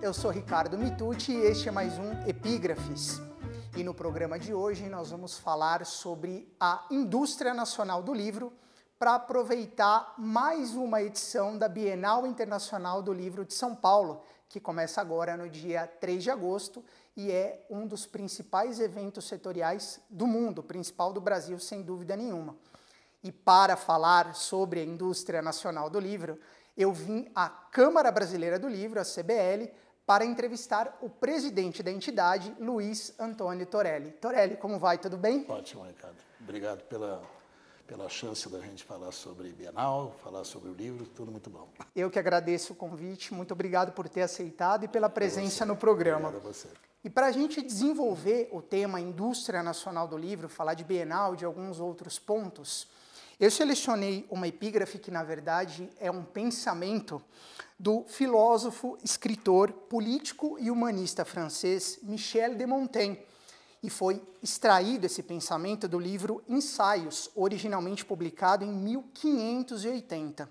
eu sou Ricardo Mitucci e este é mais um Epígrafes. E no programa de hoje nós vamos falar sobre a indústria nacional do livro para aproveitar mais uma edição da Bienal Internacional do Livro de São Paulo, que começa agora no dia 3 de agosto e é um dos principais eventos setoriais do mundo, principal do Brasil, sem dúvida nenhuma. E para falar sobre a indústria nacional do livro, eu vim à Câmara Brasileira do Livro, a CBL, para entrevistar o presidente da entidade, Luiz Antônio Torelli. Torelli, como vai? Tudo bem? Ótimo, Ricardo. Obrigado pela chance da gente falar sobre Bienal, falar sobre o livro, tudo muito bom. Eu que agradeço o convite, muito obrigado por ter aceitado e pela presença no programa. Obrigado a você. E para a gente desenvolver o tema Indústria Nacional do Livro, falar de Bienal, de alguns outros pontos, eu selecionei uma epígrafe que, na verdade, é um pensamento do filósofo, escritor, político e humanista francês Michel de Montaigne. E foi extraído esse pensamento do livro Ensaios, originalmente publicado em 1580.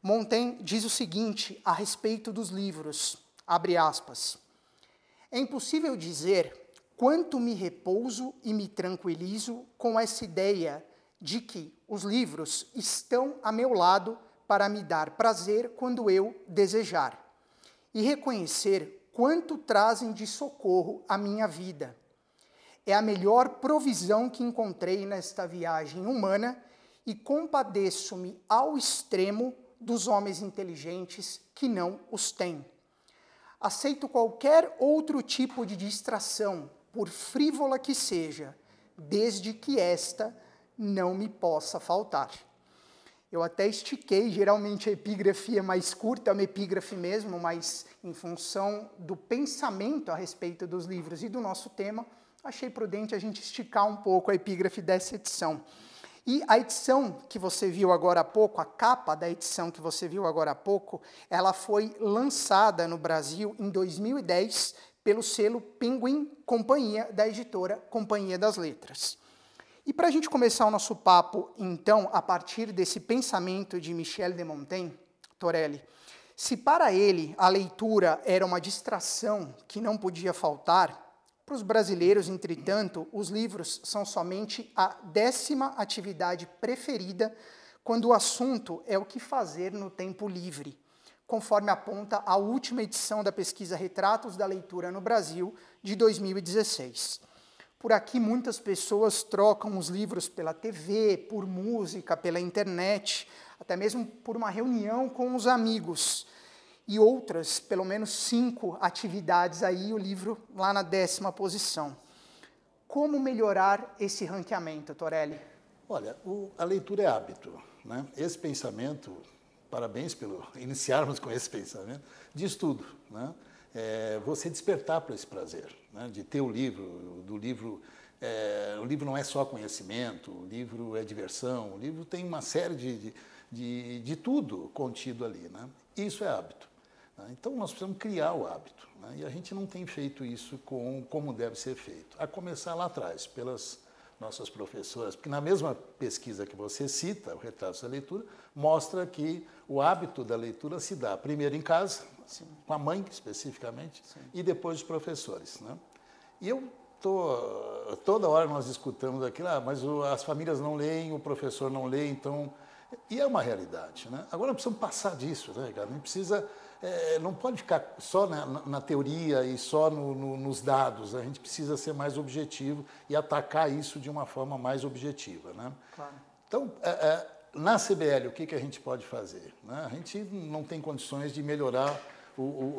Montaigne diz o seguinte a respeito dos livros, abre aspas, é impossível dizer quanto me repouso e me tranquilizo com essa ideia de que os livros estão a meu lado para me dar prazer quando eu desejar, e reconhecer quanto trazem de socorro à minha vida. É a melhor provisão que encontrei nesta viagem humana e compadeço-me ao extremo dos homens inteligentes que não os têm. Aceito qualquer outro tipo de distração, por frívola que seja, desde que esta não me possa faltar. Eu até estiquei, geralmente a epígrafe é mais curta, é uma epígrafe mesmo, mas em função do pensamento a respeito dos livros e do nosso tema, achei prudente a gente esticar um pouco a epígrafe dessa edição. E a edição que você viu agora há pouco, a capa da edição que você viu agora há pouco, ela foi lançada no Brasil em 2010 pelo selo Penguin Companhia, da editora Companhia das Letras. E para a gente começar o nosso papo, então, a partir desse pensamento de Michel de Montaigne, Torelli, se para ele a leitura era uma distração que não podia faltar, para os brasileiros, entretanto, os livros são somente a 10ª atividade preferida quando o assunto é o que fazer no tempo livre, conforme aponta a última edição da pesquisa Retratos da Leitura no Brasil, de 2016. Por aqui, muitas pessoas trocam os livros pela TV, por música, pela internet, até mesmo por uma reunião com os amigos. E outras, pelo menos 5 atividades aí, o livro lá na 10ª posição. Como melhorar esse ranqueamento, Torelli? Olha, a leitura é hábito, né? Esse pensamento, parabéns pelo iniciarmos com esse pensamento, diz tudo, né? Você despertar para esse prazer, né? De ter o livro, o livro não é só conhecimento, o livro é diversão, o livro tem uma série de tudo contido ali, né? Isso é hábito. Então, nós precisamos criar o hábito, né? E a gente não tem feito isso como deve ser feito. A começar lá atrás, pelas nossas professoras, porque na mesma pesquisa que você cita, o Retratos da Leitura, mostra que o hábito da leitura se dá primeiro em casa, assim, com a mãe especificamente, sim, e depois os professores, né? E toda hora nós escutamos aquilo, mas as famílias não leem, o professor não lê, então... E é uma realidade, né? Agora nós precisamos passar disso, né, cara? Não precisa... não pode ficar só na teoria e só nos dados, a gente precisa ser mais objetivo e atacar isso de uma forma mais objetiva, né? Claro. Então, na CBL, o que a gente pode fazer, né? A gente não tem condições de melhorar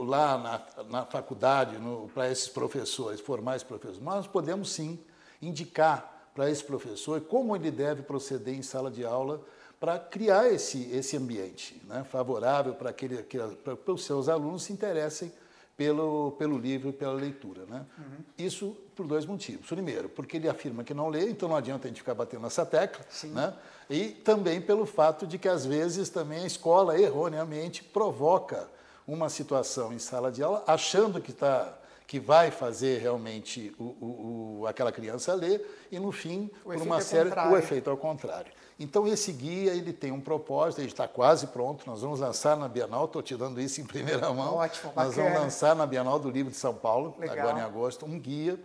lá na faculdade para esses professores, formar esses professores, mas nós podemos sim indicar para esse professor como ele deve proceder em sala de aula para criar esse ambiente, né, favorável para para os seus alunos se interessem pelo livro e pela leitura, né? Uhum. Isso por 2 motivos. Primeiro, porque ele afirma que não lê, então não adianta a gente ficar batendo nessa tecla, né? E também pelo fato de que, às vezes, também a escola, erroneamente, provoca uma situação em sala de aula, achando que que vai fazer realmente aquela criança ler, e no fim, por uma série, o efeito ao contrário. Então, esse guia ele tem um propósito, ele está quase pronto, nós vamos lançar na Bienal, estou te dando isso em primeira mão. Ótimo, nós vamos lançar na Bienal do Livro de São Paulo, agora em agosto, um guia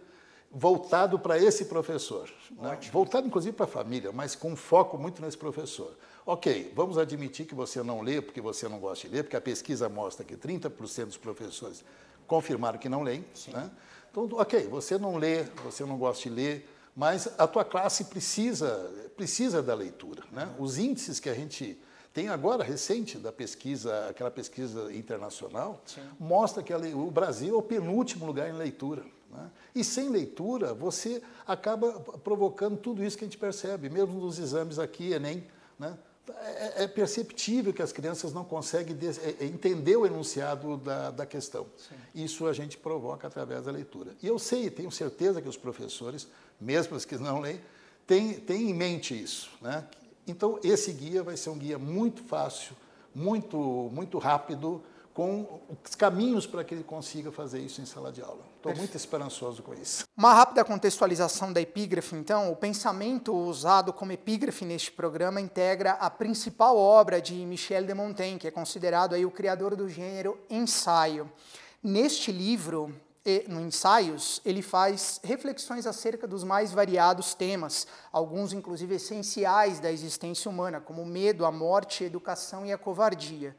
voltado para esse professor. Né? Voltado, inclusive, para a família, mas com foco muito nesse professor. Ok, vamos admitir que você não lê porque você não gosta de ler, porque a pesquisa mostra que 30% dos professores confirmaram que não leem. Né? Então, ok, você não lê, você não gosta de ler, mas a tua classe precisa da leitura. Né? Os índices que a gente tem agora, recente, da pesquisa, aquela pesquisa internacional, mostra que o Brasil é o penúltimo lugar em leitura. Né? E sem leitura, você acaba provocando tudo isso que a gente percebe, mesmo nos exames aqui, Enem. Né? É perceptível que as crianças não conseguem entender o enunciado da questão. Sim. Isso a gente provoca através da leitura. E eu sei, tenho certeza que os professores, mesmo os que não leem, têm em mente isso. Né? Então, esse guia vai ser um guia muito fácil, muito rápido, com os caminhos para que ele consiga fazer isso em sala de aula. Estou muito esperançoso com isso. Uma rápida contextualização da epígrafe, então. O pensamento usado como epígrafe neste programa integra a principal obra de Michel de Montaigne, que é considerado aí o criador do gênero ensaio. Neste livro, no Ensaios, ele faz reflexões acerca dos mais variados temas, alguns inclusive essenciais da existência humana, como o medo, a morte, a educação e a covardia.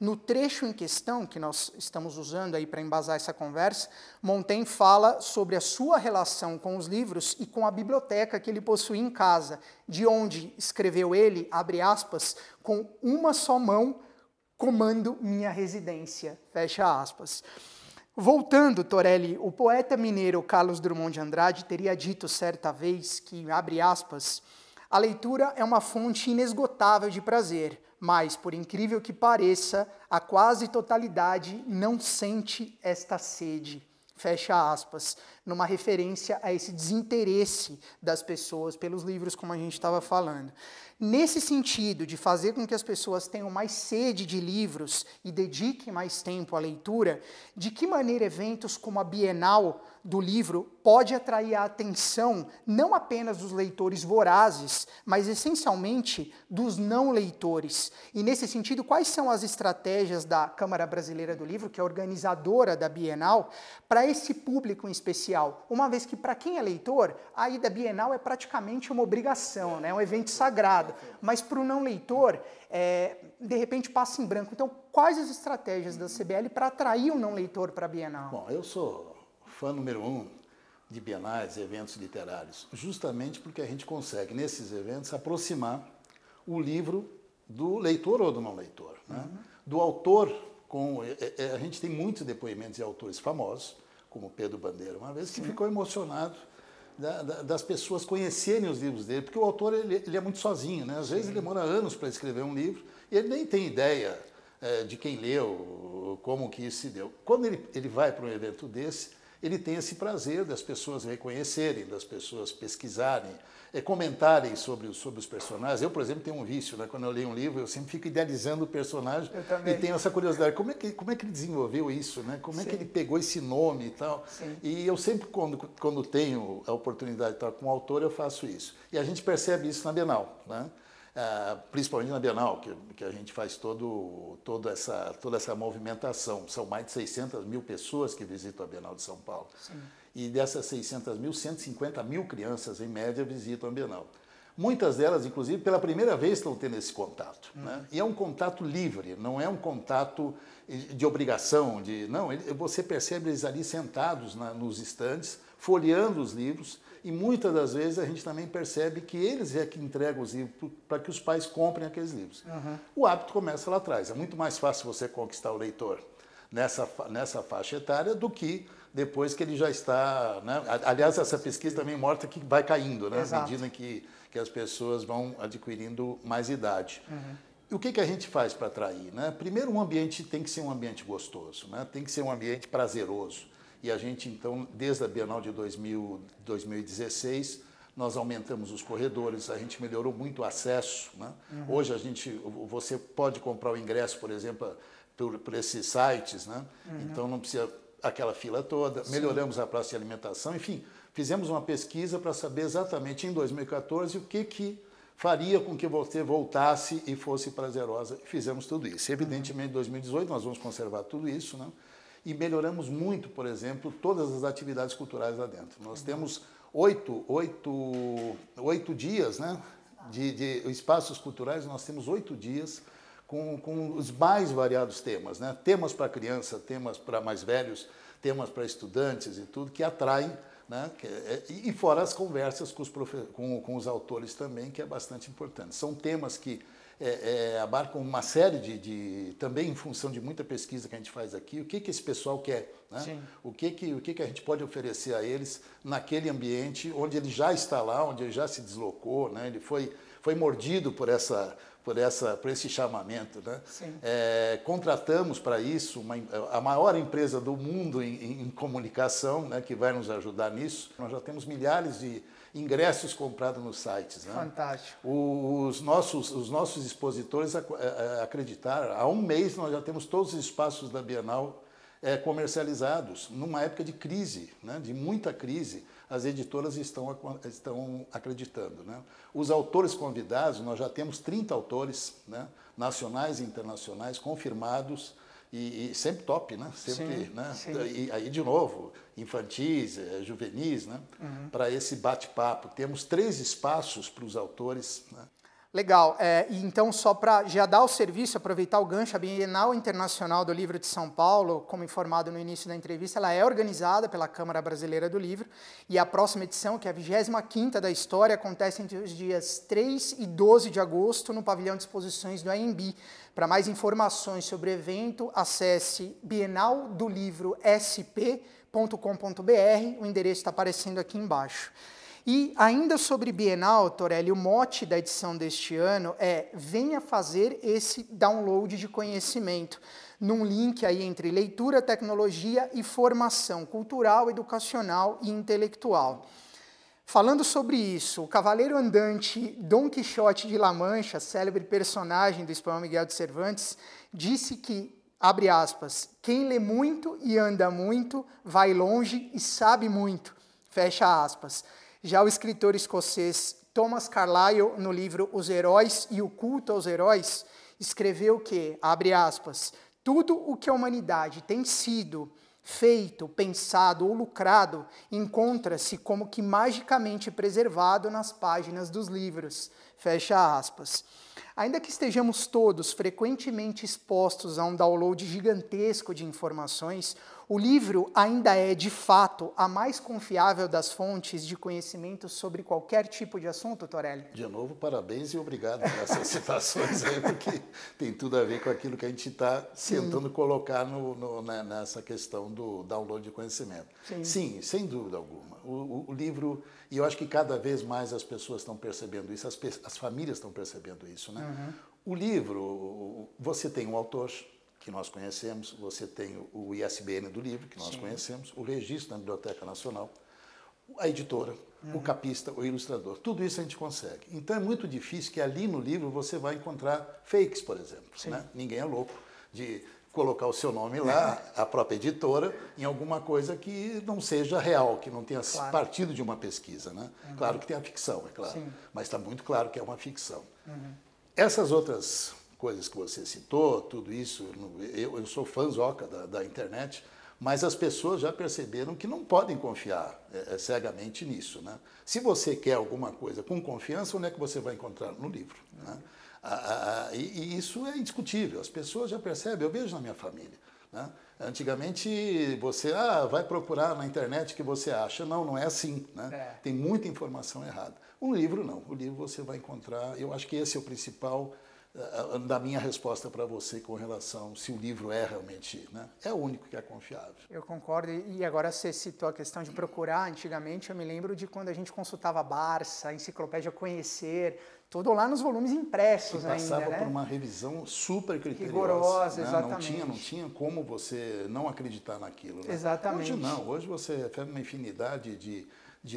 No trecho em questão, que nós estamos usando aí para embasar essa conversa, Montaigne fala sobre a sua relação com os livros e com a biblioteca que ele possui em casa, de onde escreveu ele, abre aspas, com uma só mão, comando minha residência, fecha aspas. Voltando, Torelli, o poeta mineiro Carlos Drummond de Andrade teria dito certa vez que, abre aspas, a leitura é uma fonte inesgotável de prazer, mas, por incrível que pareça, a quase totalidade não sente esta sede, fecha aspas, numa referência a esse desinteresse das pessoas pelos livros, como a gente estava falando. Nesse sentido, de fazer com que as pessoas tenham mais sede de livros e dediquem mais tempo à leitura, de que maneira eventos como a Bienal do livro pode atrair a atenção não apenas dos leitores vorazes, mas essencialmente dos não leitores? E nesse sentido, quais são as estratégias da Câmara Brasileira do Livro, que é a organizadora da Bienal, para esse público em especial? Uma vez que, para quem é leitor, a ida à Bienal é praticamente uma obrigação, né? É um evento sagrado, mas para o não leitor, de repente passa em branco. Então, quais as estratégias da CBL para atrair o não leitor para a Bienal? Bom, eu sou fã número 1 de bienais e eventos literários, justamente porque a gente consegue, nesses eventos, aproximar o livro do leitor ou do não leitor. Né? Do autor, a gente tem muitos depoimentos de autores famosos, como Pedro Bandeira, uma vez, que ficou emocionado das pessoas conhecerem os livros dele, porque o autor ele é muito sozinho, né? Às vezes ele demora anos para escrever um livro e ele nem tem ideia de quem leu, como que isso se deu. Quando ele vai para um evento desse, ele tem esse prazer das pessoas reconhecerem, das pessoas pesquisarem, comentarem sobre os personagens. Eu, por exemplo, tenho um vício, né? Quando eu leio um livro, eu sempre fico idealizando o personagem e tenho essa curiosidade. Como é que ele desenvolveu isso? Né? Como é que ele pegou esse nome e tal? Sim. E eu sempre, quando tenho a oportunidade de estar com o autor, eu faço isso. E a gente percebe isso na Bienal, né? Principalmente na Bienal, que a gente faz toda essa movimentação. São mais de 600 mil pessoas que visitam a Bienal de São Paulo. Sim. E dessas 600 mil, 150 mil crianças, em média, visitam a Bienal. Muitas delas, inclusive, pela primeira vez estão tendo esse contato. Né? E é um contato livre, não é um contato de obrigação. Não, você percebe eles ali sentados nos estandes, folheando os livros, e muitas das vezes a gente também percebe que eles é que entregam os livros para que os pais comprem aqueles livros. O hábito começa lá atrás. É muito mais fácil você conquistar o leitor nessa faixa etária do que depois que ele já está... Né? Aliás, essa pesquisa também mostra que vai caindo, né? À medida que as pessoas vão adquirindo mais idade. E o que a gente faz para atrair? Né? Primeiro, um ambiente tem que ser um ambiente gostoso, né? Tem que ser um ambiente prazeroso. E a gente, então, desde a Bienal de 2016, nós aumentamos os corredores, a gente melhorou muito o acesso. Né? Hoje, você pode comprar o ingresso, por exemplo, por esses sites, né? Então não precisa... aquela fila toda, melhoramos a praça de alimentação, enfim, fizemos uma pesquisa para saber exatamente em 2014 o que faria com que você voltasse e fosse prazerosa. E fizemos tudo isso. Evidentemente, em 2018 nós vamos conservar tudo isso, né? E melhoramos muito, por exemplo, todas as atividades culturais lá dentro. Nós temos 8 dias, né? De espaços culturais, nós temos 8 dias com os mais variados temas, né? Temas para criança, temas para mais velhos, temas para estudantes e tudo, que atraem, né? E fora as conversas com os autores também, que é bastante importante. São temas que abarcam uma série também em função de muita pesquisa que a gente faz aqui, o que esse pessoal quer, né? O que a gente pode oferecer a eles naquele ambiente onde ele já está lá, onde ele já se deslocou, né? Ele foi mordido por esse chamamento, né? Contratamos para isso a maior empresa do mundo em comunicação, né, que vai nos ajudar nisso. Nós já temos milhares de ingressos comprados nos sites, né? Fantástico. Os nossos expositores acreditaram. Há um mês nós já temos todos os espaços da Bienal comercializados. Numa época de crise, né, de muita crise, as editoras estão acreditando, né? Os autores convidados, nós já temos 30 autores, né, nacionais e internacionais confirmados e sempre top, né? Sempre, né? E aí, de novo, infantis, juvenis, né? Para esse bate-papo. Temos 3 espaços para os autores, né? Legal. E então, só para já dar o serviço, aproveitar o gancho, a Bienal Internacional do Livro de São Paulo, como informado no início da entrevista, ela é organizada pela Câmara Brasileira do Livro, e a próxima edição, que é a 25ª da história, acontece entre os dias 3 e 12 de agosto no pavilhão de exposições do AMB. Para mais informações sobre o evento, acesse bienaldolivro.sp.com.br, o endereço está aparecendo aqui embaixo. E ainda sobre Bienal, Torelli, o mote da edição deste ano é venha fazer esse download de conhecimento, num link aí entre leitura, tecnologia e formação cultural, educacional e intelectual. Falando sobre isso, o cavaleiro andante Dom Quixote de La Mancha, célebre personagem do espanhol Miguel de Cervantes, disse que, abre aspas, quem lê muito e anda muito, vai longe e sabe muito, fecha aspas. Já o escritor escocês Thomas Carlyle, no livro Os Heróis e o Culto aos Heróis, escreveu que, abre aspas, tudo o que a humanidade tem sido, feito, pensado ou lucrado, encontra-se como que magicamente preservado nas páginas dos livros, fecha aspas. Ainda que estejamos todos frequentemente expostos a um download gigantesco de informações, o livro ainda é, de fato, a mais confiável das fontes de conhecimento sobre qualquer tipo de assunto, Torelli? De novo, parabéns e obrigado por essas citações aí, porque tem tudo a ver com aquilo que a gente está tentando colocar nessa questão do download de conhecimento. Sim, sem dúvida alguma. O livro, e eu acho que cada vez mais as pessoas estão percebendo isso, as famílias estão percebendo isso, né? O livro, você tem um autor que nós conhecemos, você tem o ISBN do livro, que nós conhecemos, o registro da Biblioteca Nacional, a editora, o capista, o ilustrador, tudo isso a gente consegue. Então é muito difícil que ali no livro você vai encontrar fakes, por exemplo, né? Ninguém é louco de colocar o seu nome lá, a própria editora, em alguma coisa que não seja real, que não tenha partido de uma pesquisa, né? Claro que tem a ficção, é claro, mas está muito claro que é uma ficção. Essas outras coisas que você citou, tudo isso, eu sou fãzoca da internet, mas as pessoas já perceberam que não podem confiar cegamente nisso, né? Se você quer alguma coisa com confiança, onde é que você vai encontrar? No livro, né? E isso é indiscutível, as pessoas já percebem, eu vejo na minha família, né? Antigamente você vai procurar na internet o que você acha. Não, não é assim, né? Tem muita informação errada. O livro não, o livro você vai encontrar, eu acho que esse é o principal da minha resposta para você com relação se o livro é realmente, né? É o único que é confiável. Eu concordo, e agora você citou a questão de procurar. Antigamente eu me lembro de quando a gente consultava a Barça, a Enciclopédia Conhecer, tudo lá nos volumes impressos ainda, passava né? por uma revisão super criteriosa. Rigorosa, né? exatamente. Não tinha como você não acreditar naquilo. Né? Exatamente. Hoje não, hoje você tem uma infinidade de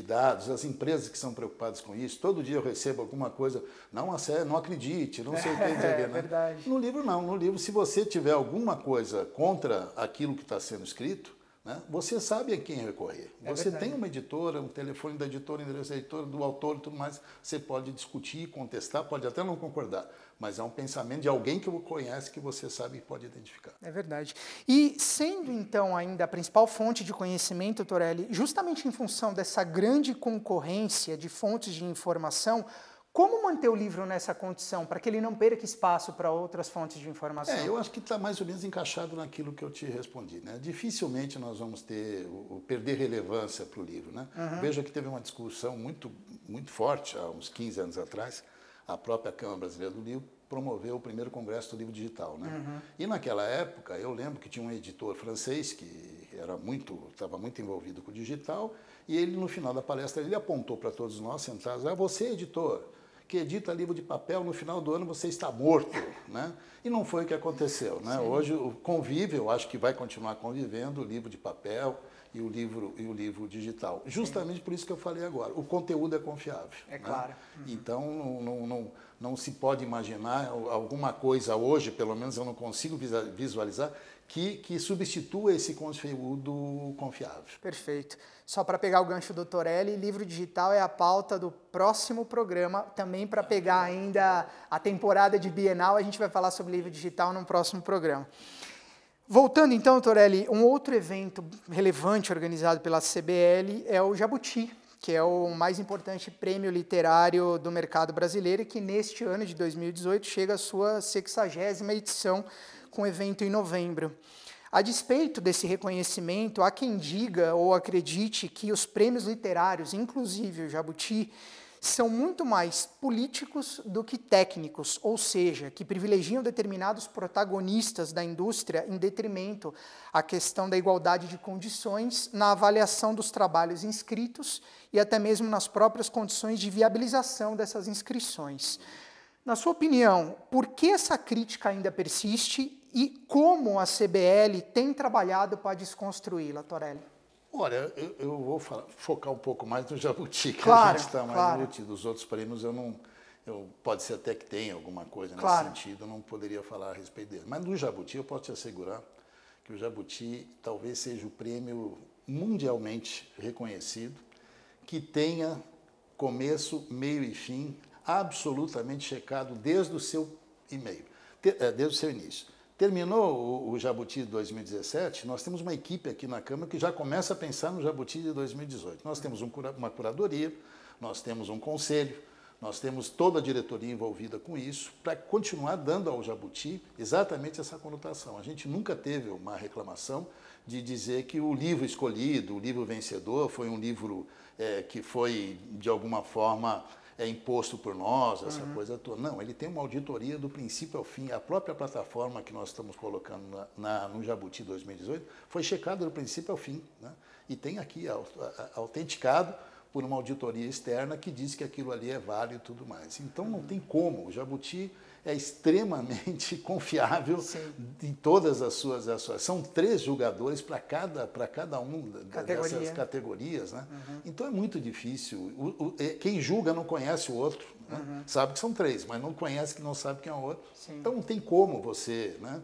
dados, as empresas que são preocupadas com isso, todo dia eu recebo alguma coisa, não acredite, não sei o que dizer. É verdade. No livro não, no livro se você tiver alguma coisa contra aquilo que está sendo escrito, né? Você sabe a quem recorrer. Você tem uma editora, um telefone da editora, endereço da editora, do autor e tudo mais. Você pode discutir, contestar, pode até não concordar, mas é um pensamento de alguém que o conhece, que você sabe e pode identificar. É verdade. E sendo, então, ainda a principal fonte de conhecimento, Torelli, justamente em função dessa grande concorrência de fontes de informação, como manter o livro nessa condição, para que ele não perca espaço para outras fontes de informação? Eu acho que está mais ou menos encaixado naquilo que eu te respondi, né? Dificilmente nós vamos perder relevância para o livro, né? Veja que teve uma discussão muito forte, há uns 15 anos atrás, a própria Câmara Brasileira do Livro promoveu o primeiro congresso do livro digital, né? E naquela época, eu lembro que tinha um editor francês que estava muito envolvido com o digital, e ele, no final da palestra, ele apontou para todos nós sentados: você, editor, que edita livro de papel, no final do ano você está morto, né? E não foi o que aconteceu, né? Hoje o convive, eu acho que vai continuar convivendo o livro de papel e o livro digital. Justamente por isso que eu falei agora, o conteúdo é confiável. É claro. Então não se pode imaginar alguma coisa hoje, pelo menos eu não consigo visualizar, que substitua esse conteúdo confiável. Perfeito. Só para pegar o gancho do Torelli, livro digital é a pauta do próximo programa, também para pegar ainda a temporada de Bienal, a gente vai falar sobre livro digital no próximo programa. Voltando então, Torelli, um outro evento relevante organizado pela CBL é o Jabuti, que é o mais importante prêmio literário do mercado brasileiro e que neste ano de 2018 chega à sua 60ª edição, com evento em novembro. A despeito desse reconhecimento, há quem diga ou acredite que os prêmios literários, inclusive o Jabuti, são muito mais políticos do que técnicos, ou seja, que privilegiam determinados protagonistas da indústria em detrimento à questão da igualdade de condições na avaliação dos trabalhos inscritos e até mesmo nas próprias condições de viabilização dessas inscrições. Na sua opinião, por que essa crítica ainda persiste e como a CBL tem trabalhado para desconstruí-la, Torelli? Olha, eu vou focar um pouco mais no Jabuti, que claro, a gente está mais embutido. Os outros prêmios pode ser até que tenha alguma coisa nesse sentido, eu não poderia falar a respeito dele. Mas no Jabuti eu posso te assegurar que o Jabuti talvez seja o prêmio mundialmente reconhecido, que tenha começo, meio e fim absolutamente checado desde o seu e-mail, desde o seu início. Terminou o Jabuti de 2017, nós temos uma equipe aqui na Câmara que já começa a pensar no Jabuti de 2018. Nós temos uma curadoria, nós temos um conselho, nós temos toda a diretoria envolvida com isso, para continuar dando ao Jabuti exatamente essa conotação. A gente nunca teve uma reclamação de dizer que o livro escolhido, o livro vencedor, foi um livro que foi, de alguma forma, imposto por nós, essa coisa toda. Não, ele tem uma auditoria do princípio ao fim. A própria plataforma que nós estamos colocando no Jabuti 2018 foi checada do princípio ao fim, né? E tem aqui autenticado por uma auditoria externa que diz que aquilo ali é válido e tudo mais. Então não tem como. O Jabuti é extremamente confiável em todas as suas ações. São 3 julgadores para cada um dessas categorias, né? Então é muito difícil. Quem julga não conhece o outro, né? Sabe que são 3, mas não conhece que não sabe quem é o outro. Sim. Então não tem como você, né,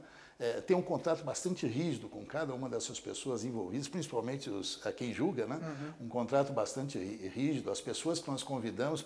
ter um contato bastante rígido com cada uma dessas pessoas envolvidas, principalmente quem julga, né? Um contrato bastante rígido. As pessoas que nós convidamos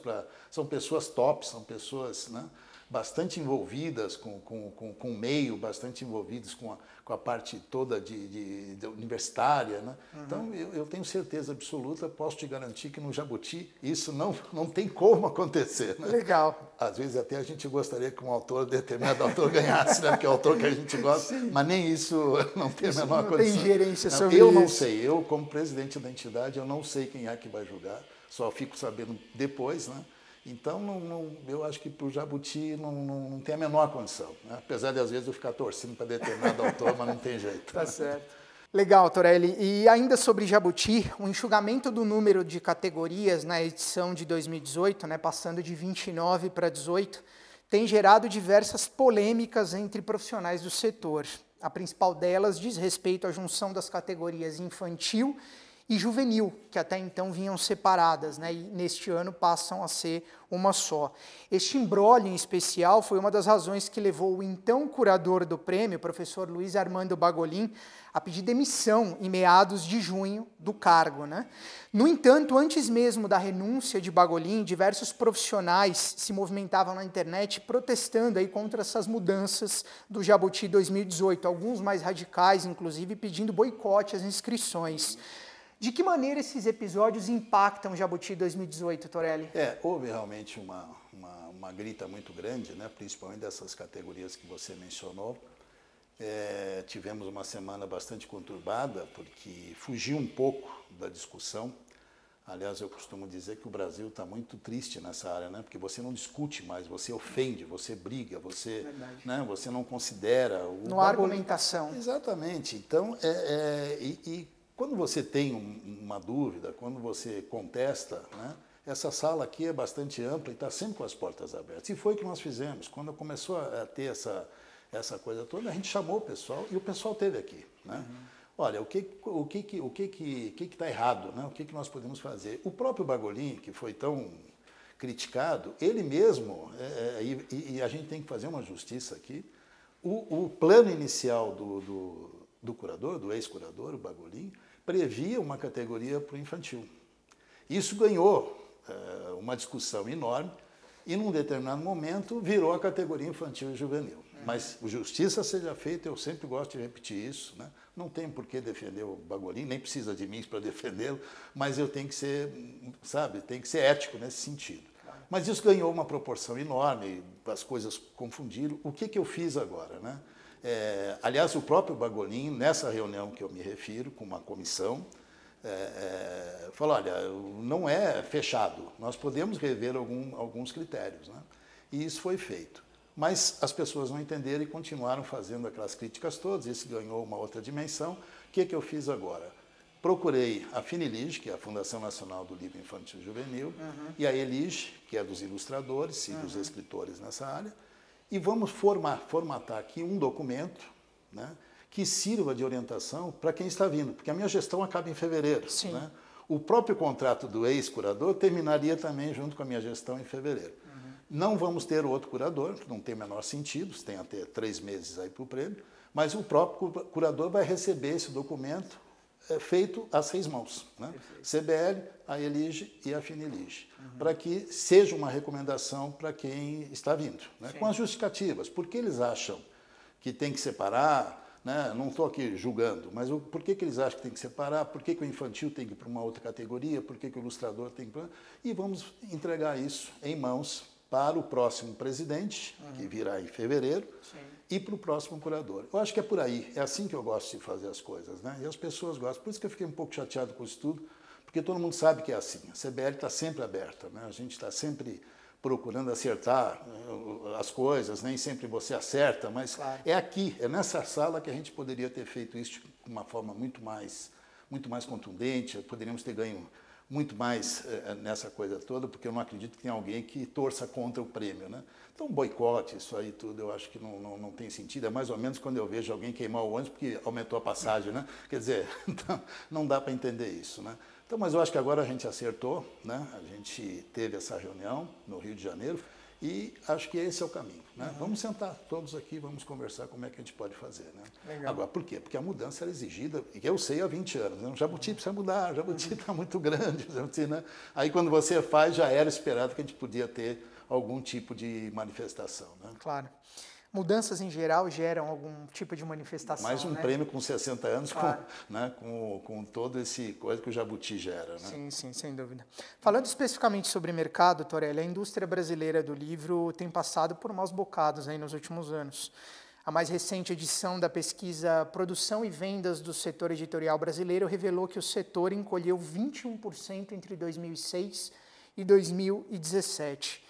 são pessoas top, são pessoas, né, bastante envolvidas com o meio, bastante envolvidas com a parte toda de universitária, né? Então, eu tenho certeza absoluta, posso te garantir que no Jabuti isso não tem como acontecer, né? Legal. Às vezes até a gente gostaria que determinado autor ganhasse, né? Porque é o autor que a gente gosta, mas nem isso não tem a menor condição. Não tem gerência sobre isso. Eu não sei, eu como presidente da entidade, eu não sei quem é que vai julgar, só fico sabendo depois, né? Então, eu acho que para o Jabuti não tem a menor condição, né? Apesar de, às vezes, eu ficar torcendo para determinado autor, mas não tem jeito. Tá certo. Legal, Torelli. E ainda sobre Jabuti, o enxugamento do número de categorias na edição de 2018, né, passando de 29 para 18, tem gerado diversas polêmicas entre profissionais do setor. A principal delas diz respeito à junção das categorias infantil e juvenil, que até então vinham separadas, né, e neste ano passam a ser uma só. Este imbróglio em especial foi uma das razões que levou o então curador do prêmio, o professor Luiz Armando Bagolin, a pedir demissão em meados de junho do cargo, né? No entanto, antes mesmo da renúncia de Bagolin, diversos profissionais se movimentavam na internet protestando aí contra essas mudanças do Jabuti 2018, alguns mais radicais, inclusive, pedindo boicote às inscrições. De que maneira esses episódios impactam o Jabuti 2018, Torelli? Houve realmente uma grita muito grande, né? Principalmente dessas categorias que você mencionou. Tivemos uma semana bastante conturbada, porque fugiu um pouco da discussão. Aliás, eu costumo dizer que o Brasil está muito triste nessa área, né? Porque você não discute mais, você ofende, você briga, né? Você não considera... Não há argumentação. Exatamente. Então, quando você tem uma dúvida, quando você contesta, né? Essa sala aqui é bastante ampla e está sempre com as portas abertas. E foi o que nós fizemos. Quando começou a ter essa coisa toda, a gente chamou o pessoal e o pessoal esteve aqui, né? Olha, o que está errado, né? O que nós podemos fazer? O próprio Bagolin, que foi tão criticado, ele mesmo, e a gente tem que fazer uma justiça aqui, o plano inicial do curador, do ex-curador, o Bagolin, previa uma categoria para o infantil. Isso ganhou uma discussão enorme e, num determinado momento, virou a categoria infantil e juvenil. Mas justiça seja feita, eu sempre gosto de repetir isso, né? Não tem por que defender o Bagolin, nem precisa de mim para defendê-lo, mas eu tenho que ser, sabe, tem que ser ético nesse sentido. Mas isso ganhou uma proporção enorme, as coisas confundiram. O que eu fiz agora, né? Aliás, o próprio Bagolin, nessa reunião que eu me refiro, com uma comissão, falou, olha, não é fechado, nós podemos rever alguns critérios, né? E isso foi feito. Mas as pessoas não entenderam e continuaram fazendo aquelas críticas todas, isso ganhou uma outra dimensão. O que eu fiz agora? Procurei a Finilige, que é a Fundação Nacional do Livro Infantil e Juvenil, e a Elige, que é dos ilustradores e dos escritores nessa área, e vamos formatar aqui um documento, né, que sirva de orientação para quem está vindo, porque a minha gestão acaba em fevereiro. Sim. Né? O próprio contrato do ex-curador terminaria também junto com a minha gestão em fevereiro. Não vamos ter outro curador, que não tem o menor sentido, você tem até 3 meses aí para o prêmio, mas o próprio curador vai receber esse documento feito a 6 mãos, né? CBL, a Elige e a Finilige, para que seja uma recomendação para quem está vindo, né? Com as justificativas. Por que eles acham que tem que separar? Né? Não estou aqui julgando, mas por que eles acham que tem que separar? Por que o infantil tem que ir para uma outra categoria? Por que o ilustrador tem que ir para... E vamos entregar isso em mãos para o próximo presidente, que virá em fevereiro, e para o próximo curador. Eu acho que é por aí, é assim que eu gosto de fazer as coisas, né? E as pessoas gostam. Por isso que eu fiquei um pouco chateado com isso tudo, porque todo mundo sabe que é assim. A CBL está sempre aberta, né? A gente está sempre procurando acertar as coisas, nem sempre você acerta, mas é aqui, é nessa sala que a gente poderia ter feito isso de uma forma muito mais contundente, poderíamos ter ganho muito mais nessa coisa toda, porque eu não acredito que tenha alguém que torça contra o prêmio, né? Então, boicote, isso aí tudo, eu acho que não tem sentido. É mais ou menos quando eu vejo alguém queimar o ônibus porque aumentou a passagem, né? Quer dizer, então, não dá para entender isso, né? Então, mas eu acho que agora a gente acertou, né? A gente teve essa reunião no Rio de Janeiro e acho que esse é o caminho, né? Vamos sentar todos aqui, vamos conversar como é que a gente pode fazer, né? Legal. Agora, por quê? Porque a mudança era exigida, e eu sei há 20 anos, né? O Jabuti precisa mudar, o Jabuti está muito grande, o Jabuti, né? Aí quando você faz, já era esperado que a gente podia ter algum tipo de manifestação, né? Claro. Mudanças em geral geram algum tipo de manifestação. Mais um né? prêmio com 60 anos, Claro. com todo esse coisa que o Jabuti gera, né? Sim, sim, sem dúvida. Falando especificamente sobre mercado, Torelli, a indústria brasileira do livro tem passado por maus bocados aí nos últimos anos. A mais recente edição da pesquisa Produção e Vendas do Setor Editorial Brasileiro revelou que o setor encolheu 21% entre 2006 e 2017.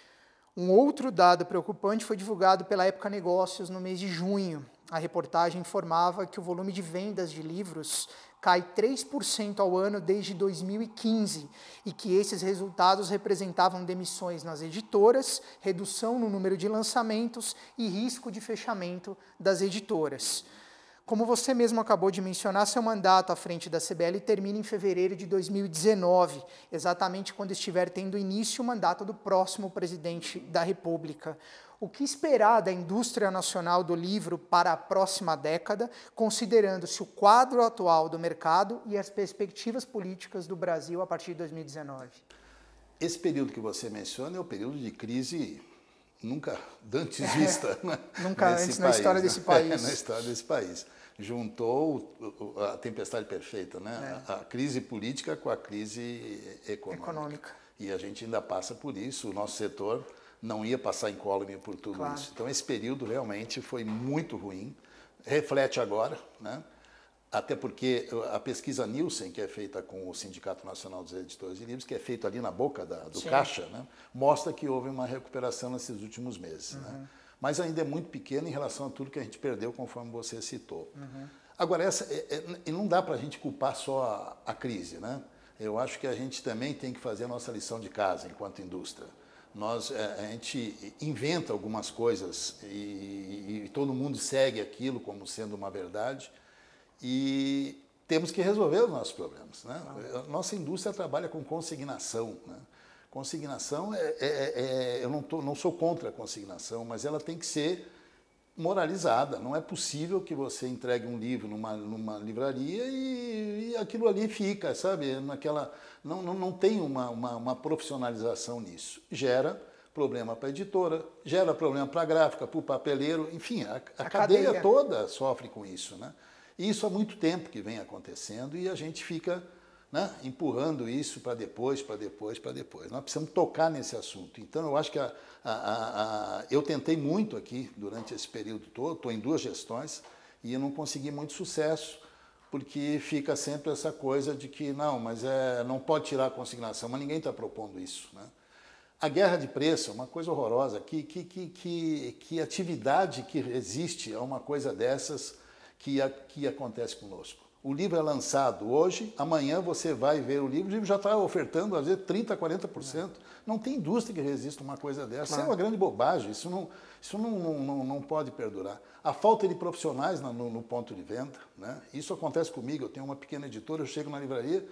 Um outro dado preocupante foi divulgado pela Época Negócios no mês de junho. A reportagem informava que o volume de vendas de livros cai 3% ao ano desde 2015 e que esses resultados representavam demissões nas editoras, redução no número de lançamentos e risco de fechamento das editoras. Como você mesmo acabou de mencionar, seu mandato à frente da CBL termina em fevereiro de 2019, exatamente quando estiver tendo início o mandato do próximo presidente da República. O que esperar da indústria nacional do livro para a próxima década, considerando-se o quadro atual do mercado e as perspectivas políticas do Brasil a partir de 2019? Esse período que você menciona é o período de crise nunca antes vista, né? Nunca antes país, na história desse país. Na história desse país. Juntou a tempestade perfeita, né? A crise política com a crise econômica. E a gente ainda passa por isso, o nosso setor não ia passar incólume por tudo isso. Então, esse período realmente foi muito ruim. Reflete agora, né? Até porque a pesquisa Nielsen, que é feita com o Sindicato Nacional dos Editores de Livros, que é feito ali na boca do caixa, né? Mostra que houve uma recuperação nesses últimos meses. Né? Mas ainda é muito pequena em relação a tudo que a gente perdeu, conforme você citou. Agora, não dá para a gente culpar só a crise. Né? Eu acho que a gente também tem que fazer a nossa lição de casa enquanto indústria. A gente inventa algumas coisas e todo mundo segue aquilo como sendo uma verdade e temos que resolver os nossos problemas. Né? Nossa indústria trabalha com consignação. Né? Consignação, eu não sou contra a consignação, mas ela tem que ser moralizada. Não é possível que você entregue um livro numa livraria e aquilo ali fica, sabe? Não tem uma profissionalização nisso. Gera problema para a editora, gera problema para a gráfica, para o papeleiro, enfim, a cadeia toda sofre com isso. Né? E isso há muito tempo que vem acontecendo e a gente fica, né, empurrando isso para depois. Nós precisamos tocar nesse assunto. Então, eu acho que eu tentei muito aqui durante esse período todo, estou em 2 gestões, e eu não consegui muito sucesso, porque fica sempre essa coisa de que, não, mas não pode tirar a consignação, mas ninguém está propondo isso. Né? A guerra de preço é uma coisa horrorosa. Que atividade que resiste a uma coisa dessas que acontece conosco? O livro é lançado hoje, amanhã você vai ver o livro já está ofertando, às vezes, 30%, 40%. Não tem indústria que resista a uma coisa dessa. Isso é uma grande bobagem, isso não pode perdurar. A falta de profissionais no ponto de venda, né? Isso acontece comigo, eu tenho uma pequena editora, eu chego na livraria,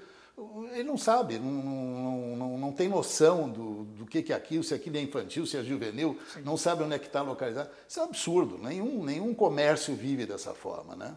ele não sabe, não tem noção do que é aquilo, se aquilo é infantil, se é juvenil, não sabe onde é que está localizado. Isso é um absurdo, nenhum comércio vive dessa forma. Né?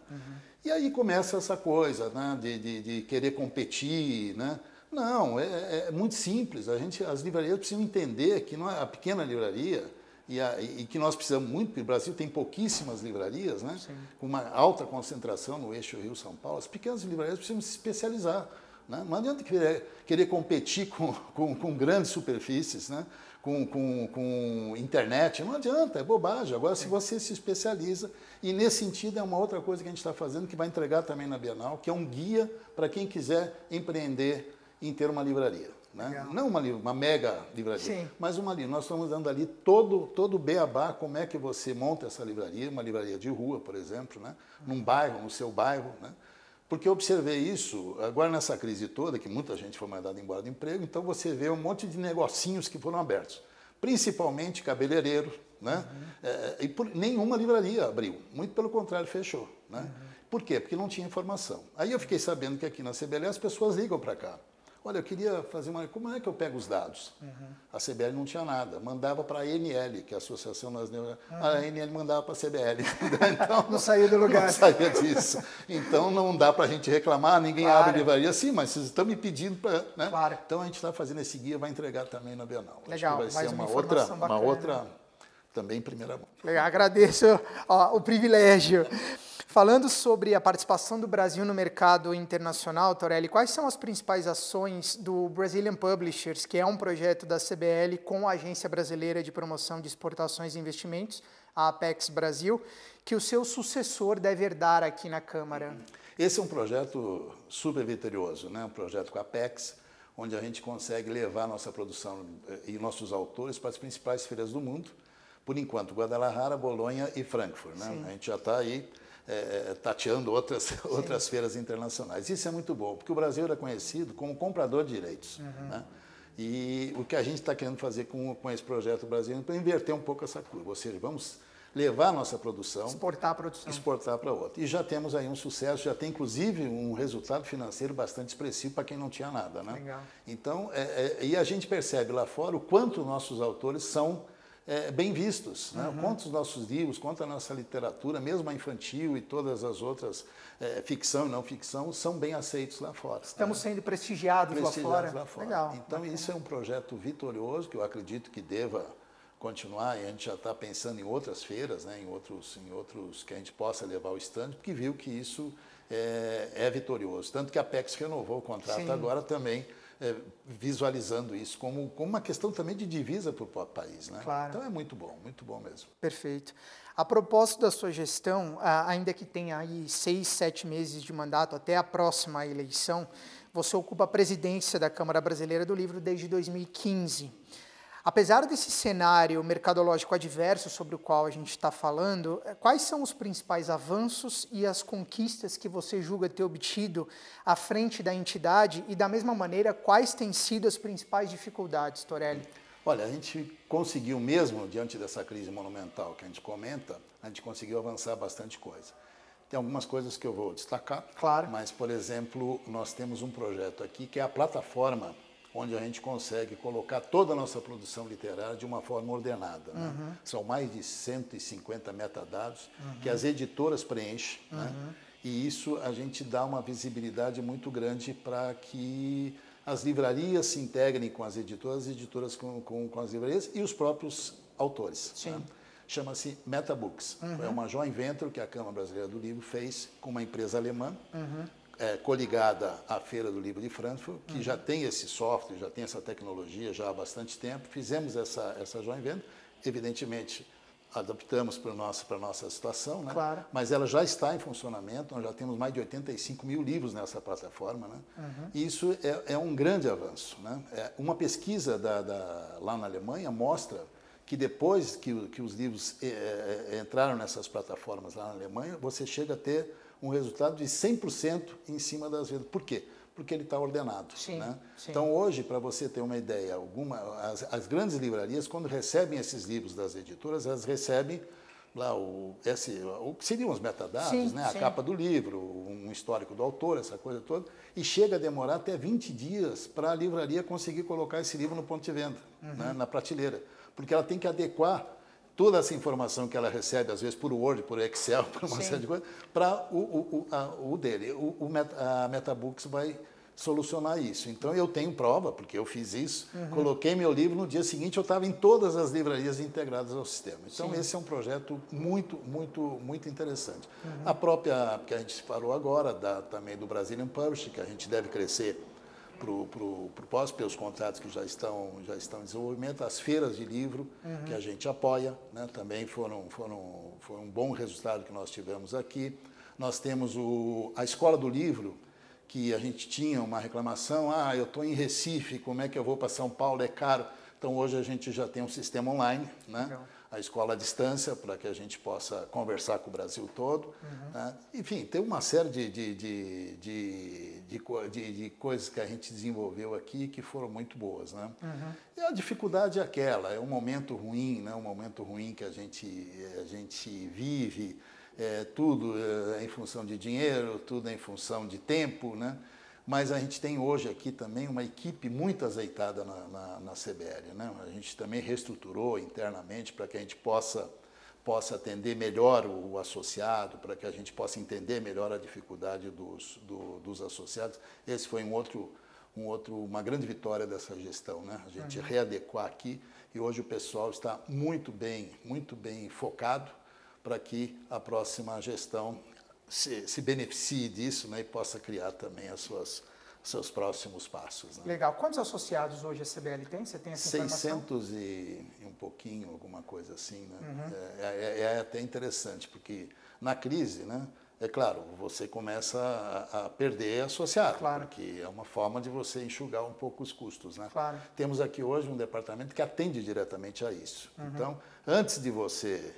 E aí começa essa coisa, né, de querer competir. Né? Não, é muito simples, as livrarias precisam entender que não é a pequena livraria, e que nós precisamos muito, porque o Brasil tem pouquíssimas livrarias, né, com uma alta concentração no eixo Rio-São Paulo, as pequenas livrarias precisam se especializar. Não adianta querer competir com grandes superfícies, né? com internet, não adianta, é bobagem. Agora, se você se especializa, e nesse sentido é uma outra coisa que a gente está fazendo, que vai entregar também na Bienal, que é um guia para quem quiser empreender em ter uma livraria. Né? Não uma mega livraria, mas uma livraria. Nós estamos dando ali todo o beabá, como é que você monta essa livraria, uma livraria de rua, por exemplo, né? Num bairro, no seu bairro, né? Porque eu observei isso, agora nessa crise toda, que muita gente foi mandada embora do emprego, então você vê um monte de negocinhos que foram abertos, principalmente cabeleireiro, né? Nenhuma livraria abriu, muito pelo contrário, fechou. Né? Por quê? Porque não tinha informação. Aí eu fiquei sabendo que aqui na CBL as pessoas ligam para cá. Olha, eu queria fazer como é que eu pego os dados? A CBL não tinha nada, mandava para a ANL, que é a Associação das A ANL mandava para a CBL. Então, não saía do lugar. Não saía disso. Então, não dá para a gente reclamar, ninguém abre livraria. Sim, mas vocês estão me pedindo para... Né? Claro. Então, a gente está fazendo esse guia, vai entregar também na Bienal. Legal, acho que vai ser uma outra também primeira mão. Legal, agradeço o privilégio. Falando sobre a participação do Brasil no mercado internacional, Torelli, quais são as principais ações do Brazilian Publishers, que é um projeto da CBL com a Agência Brasileira de Promoção de Exportações e Investimentos, a Apex Brasil, que o seu sucessor deve herdar aqui na Câmara? Esse é um projeto super vitorioso, né? Um projeto com a Apex, onde a gente consegue levar nossa produção e nossos autores para as principais feiras do mundo, por enquanto, Guadalajara, Bolonha e Frankfurt. Né? A gente já está aí tateando outras feiras internacionais. Isso é muito bom, porque o Brasil era conhecido como comprador de direitos. Né? E o que a gente está querendo fazer com esse projeto brasileiro é inverter um pouco essa curva, ou seja, vamos levar a nossa produção, exportar a produção, exportar para outra. E já temos aí um sucesso, já tem inclusive um resultado financeiro bastante expressivo para quem não tinha nada, né? Legal. Então, e a gente percebe lá fora o quanto nossos autores são bem vistos, né? Quanto os nossos livros, quanto a nossa literatura, mesmo a infantil e todas as outras, ficção e não ficção, são bem aceitos lá fora. Estamos sendo prestigiados lá fora. Legal. Então, bacana. isso é um projeto vitorioso que eu acredito que deva continuar, e a gente já está pensando em outras feiras, né, em outros que a gente possa levar o stand, porque viu que isso é vitorioso. Tanto que a Apex renovou o contrato Sim. agora também, visualizando isso como uma questão também de divisa para o próprio país. Né? Claro. Então é muito bom mesmo. Perfeito. A propósito da sua gestão, ainda que tenha aí 6, 7 meses de mandato até a próxima eleição, você ocupa a presidência da Câmara Brasileira do Livro desde 2015. Apesar desse cenário mercadológico adverso sobre o qual a gente está falando, quais são os principais avanços e as conquistas que você julga ter obtido à frente da entidade e, da mesma maneira, quais têm sido as principais dificuldades, Torelli? Olha, a gente conseguiu mesmo, diante dessa crise monumental que a gente comenta, a gente conseguiu avançar bastante coisa. Tem algumas coisas que eu vou destacar, claro. Mas, por exemplo, nós temos um projeto aqui que é a plataforma onde a gente consegue colocar toda a nossa produção literária de uma forma ordenada. Né? São mais de 150 metadados que as editoras preenchem, né? E isso a gente dá uma visibilidade muito grande para que as livrarias se integrem com as editoras com as livrarias e os próprios autores. Sim. Né? Chama-se MetaBooks. É uma joint venture que a Câmara Brasileira do Livro fez com uma empresa alemã, coligada à Feira do Livro de Frankfurt, que já tem esse software, já tem essa tecnologia já há bastante tempo. Fizemos essa joint venture, evidentemente adaptamos para a nossa situação, né? Claro. Mas ela já está em funcionamento, nós já temos mais de 85 mil livros nessa plataforma. Né? E isso é um grande avanço. Né? Uma pesquisa lá na Alemanha mostra que depois que os livros entraram nessas plataformas lá na Alemanha, você chega a ter um resultado de 100% em cima das vendas. Por quê? Porque ele está ordenado. Sim, né? sim. Então, hoje, para você ter uma ideia, as grandes livrarias, quando recebem esses livros das editoras, elas recebem lá o que seriam os metadados, sim, né? A sim. capa do livro, um histórico do autor, essa coisa toda, e chega a demorar até 20 dias para a livraria conseguir colocar esse livro no ponto de venda, né? Na prateleira, porque ela tem que adequar toda essa informação que ela recebe, às vezes por Word, por Excel, por uma série de coisas, para o dele. A MetaBooks vai solucionar isso. Então, eu tenho prova, porque eu fiz isso, coloquei meu livro, no dia seguinte eu estava em todas as livrarias integradas ao sistema. Então, esse é um projeto muito interessante. A própria, que a gente falou agora, também do Brazilian Publishing, que a gente deve crescer para o pós, pelos contratos que já estão em desenvolvimento, as feiras de livro que a gente apoia, né, também foi um bom resultado que nós tivemos aqui. Nós temos a Escola do Livro, que a gente tinha uma reclamação, eu estou em Recife, como é que eu vou para São Paulo, é caro. Então, hoje a gente já tem um sistema online, né? A escola à distância, para que a gente possa conversar com o Brasil todo. Né? Enfim, tem uma série de coisas que a gente desenvolveu aqui que foram muito boas. Né? E a dificuldade é aquela, é um momento ruim, né? Um momento ruim que a gente vive, tudo em função de dinheiro, tudo em função de tempo, né? Mas a gente tem hoje aqui também uma equipe muito azeitada na CBL. Né? A gente também reestruturou internamente para que a gente possa atender melhor o associado, para que a gente possa entender melhor a dificuldade dos associados. Esse foi uma grande vitória dessa gestão, né? A gente readequar aqui e hoje o pessoal está muito bem focado para que a próxima gestão se beneficie disso, né, e possa criar também seus próximos passos. Né? Legal. Quantos associados hoje a CBL tem? Você tem essa informação? 600 e um pouquinho, alguma coisa assim. Né? É até interessante, porque na crise, né, é claro, você começa a perder associado, claro. Porque é uma forma de você enxugar um pouco os custos. Né? Claro. Temos aqui hoje um departamento que atende diretamente a isso. Então, antes de você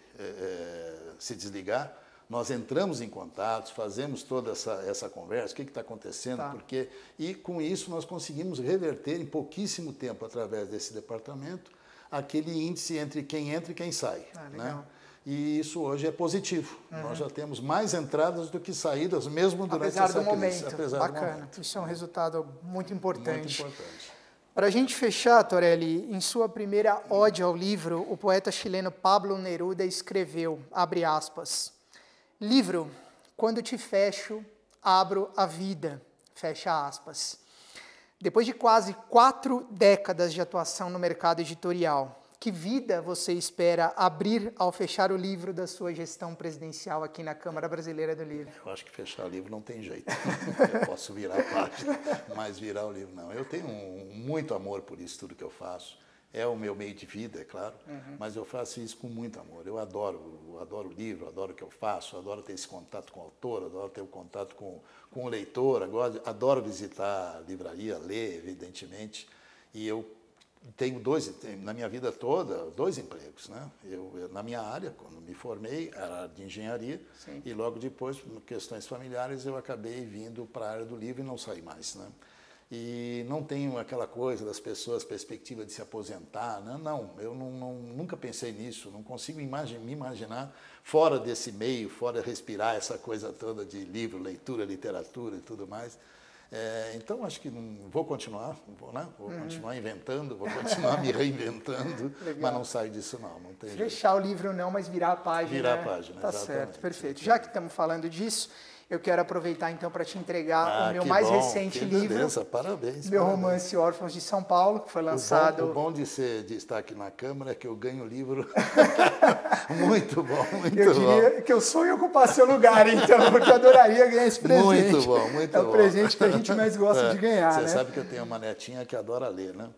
se desligar, nós entramos em contato, fazemos toda essa conversa, o que está acontecendo, por quê, e com isso nós conseguimos reverter em pouquíssimo tempo, através desse departamento, aquele índice entre quem entra e quem sai. Legal. Né? E isso hoje é positivo. Nós já temos mais entradas do que saídas, mesmo durante apesar essa do crise. momento. Apesar Bacana. do momento. Isso é um resultado muito importante. Muito importante. Para a gente fechar, Torelli, em sua primeira ode ao livro, o poeta chileno Pablo Neruda escreveu, abre aspas, livro, quando te fecho, abro a vida, fecha aspas. Depois de quase 4 décadas de atuação no mercado editorial, que vida você espera abrir ao fechar o livro da sua gestão presidencial aqui na Câmara Brasileira do Livro? Eu acho que fechar o livro não tem jeito. Eu posso virar a página, mas virar o livro não. Eu tenho muito amor por isso, tudo que eu faço. É o meu meio de vida, é claro, mas eu faço isso com muito amor. Eu adoro o livro, adoro o que eu faço, adoro ter esse contato com o autor, adoro ter o contato com o leitor, adoro visitar a livraria, ler, evidentemente, e eu tenho na minha vida toda, 2 empregos, né? Na minha área, quando me formei, era de engenharia, sim, e logo depois, por questões familiares, eu acabei vindo para a área do livro e não saí mais, né? E não tenho aquela coisa das pessoas, perspectiva de se aposentar, né? Não, eu nunca pensei nisso, não consigo me imaginar fora desse meio, fora respirar essa coisa toda de livro, leitura, literatura e tudo mais. Então, acho que vou continuar, né? Vou continuar inventando, vou continuar me reinventando, mas não saio disso não tem jeito. Fechar o livro não, mas virar a página. Virar a página, tá exatamente. Certo, perfeito. Já que estamos falando disso, eu quero aproveitar então para te entregar o meu mais recente livro. Beleza, parabéns. Meu romance Órfãos de São Paulo, que foi lançado... O bom de estar aqui na Câmara é que eu ganho o livro. Muito bom, muito bom. Eu diria que eu sonho ocupar seu lugar, então, porque eu adoraria ganhar esse presente. Muito bom, muito bom. É o presente que a gente mais gosta de ganhar, Você né? sabe que eu tenho uma netinha que adora ler, né?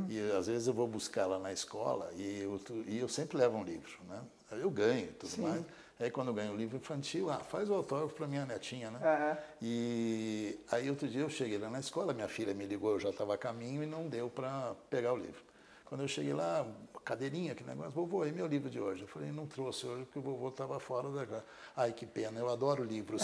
E às vezes eu vou buscar ela na escola e eu sempre levo um livro, né? Eu ganho e tudo mais. Aí quando eu ganho o livro infantil, faz o autógrafo para minha netinha, né? E aí outro dia eu cheguei lá na escola, minha filha me ligou, eu já estava a caminho e não deu para pegar o livro. Quando eu cheguei lá, cadeirinha, que negócio, vovô, e meu livro de hoje? Eu falei, não trouxe hoje porque o vovô estava fora da casa. Ai, que pena, eu adoro livros.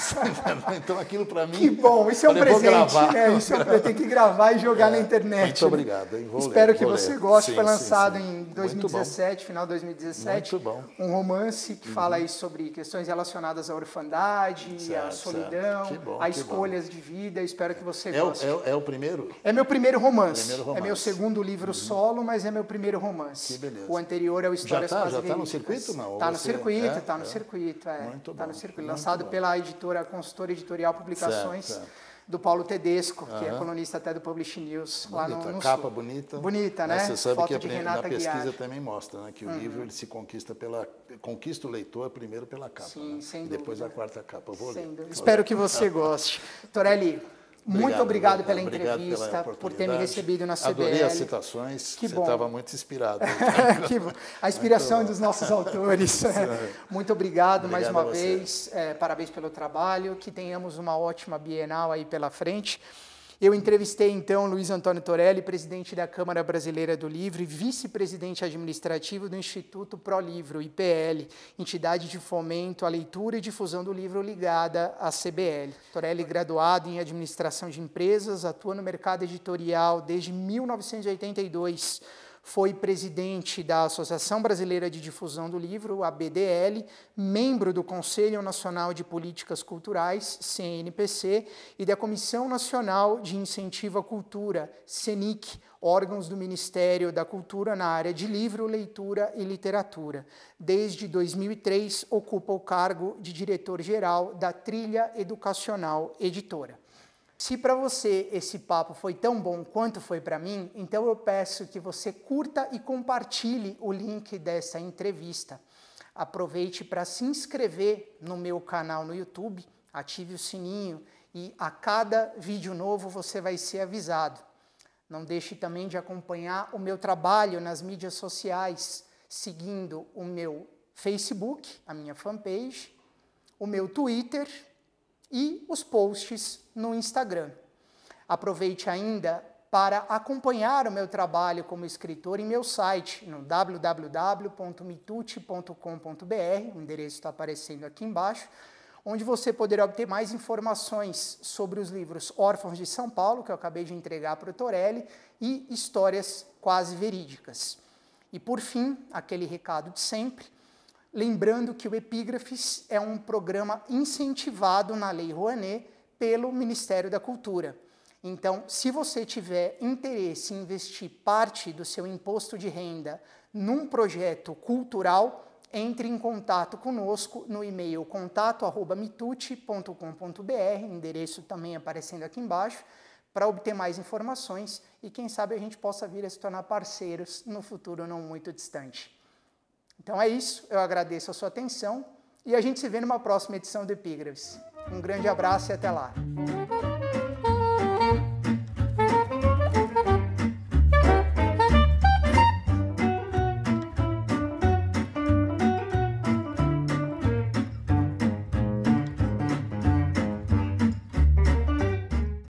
Então aquilo para mim... Que bom, isso é um presente. Isso eu tenho que gravar e jogar na internet. Muito obrigado, hein? Espero que você goste. Foi lançado em 2017, final de 2017. Muito bom. Um romance que fala aí sobre questões relacionadas à orfandade, à solidão, a escolhas de vida. Espero que você goste. É o primeiro? É meu primeiro romance. É meu segundo livro solo, mas é meu primeiro romance. Que beleza. O anterior é o Histórias Quase Verídicas. Já está no circuito, não? Está no circuito, está no circuito. Muito bom. Está no circuito. Lançado pela consultora editorial Publicações, do Paulo Tedesco, que é colunista até do Publish News, lá no capa Sul. Bonita. Bonita, né? Você sabe Foto que de Renata na pesquisa Guiar. também mostra, né, que o livro ele se conquista o leitor primeiro pela capa. Sim, né? sem dúvida. Depois a 4ª capa. Eu vou ler. Espero que você goste. Torelli, muito obrigado pela entrevista, por ter me recebido na CBL. Adorei as citações, que você bom. Estava muito inspirado. Que bom. A inspiração dos nossos autores. Muito obrigado mais uma vez, parabéns pelo trabalho, que tenhamos uma ótima Bienal aí pela frente. Eu entrevistei, então, Luiz Antônio Torelli, presidente da Câmara Brasileira do Livro e vice-presidente administrativo do Instituto ProLivro, IPL, entidade de fomento à leitura e difusão do livro ligada à CBL. Torelli, graduado em administração de empresas, atua no mercado editorial desde 1982. Foi presidente da Associação Brasileira de Difusão do Livro, a BDL, membro do Conselho Nacional de Políticas Culturais, CNPC, e da Comissão Nacional de Incentivo à Cultura, CENIC, órgãos do Ministério da Cultura na área de livro, leitura e literatura. Desde 2003, ocupa o cargo de diretor-geral da Trilha Educacional Editora. Se para você esse papo foi tão bom quanto foi para mim, então eu peço que você curta e compartilhe o link dessa entrevista. Aproveite para se inscrever no meu canal no YouTube, ative o sininho e a cada vídeo novo você vai ser avisado. Não deixe também de acompanhar o meu trabalho nas mídias sociais, seguindo o meu Facebook, a minha fanpage, o meu Twitter e os posts no Instagram. Aproveite ainda para acompanhar o meu trabalho como escritor em meu site, no www.mitucci.com.br, o endereço está aparecendo aqui embaixo, onde você poderá obter mais informações sobre os livros Órfãos de São Paulo, que eu acabei de entregar para o Torelli, e Histórias Quase Verídicas. E por fim, aquele recado de sempre, Lembrando que o Epígrafes é um programa incentivado na Lei Rouanet pelo Ministério da Cultura. Então, se você tiver interesse em investir parte do seu imposto de renda num projeto cultural, entre em contato conosco no e-mail contato@mituti.com.br, endereço também aparecendo aqui embaixo, para obter mais informações e quem sabe a gente possa vir a se tornar parceiros no futuro não muito distante. Então é isso, eu agradeço a sua atenção e a gente se vê numa próxima edição do Epígrafes. Um grande abraço e até lá!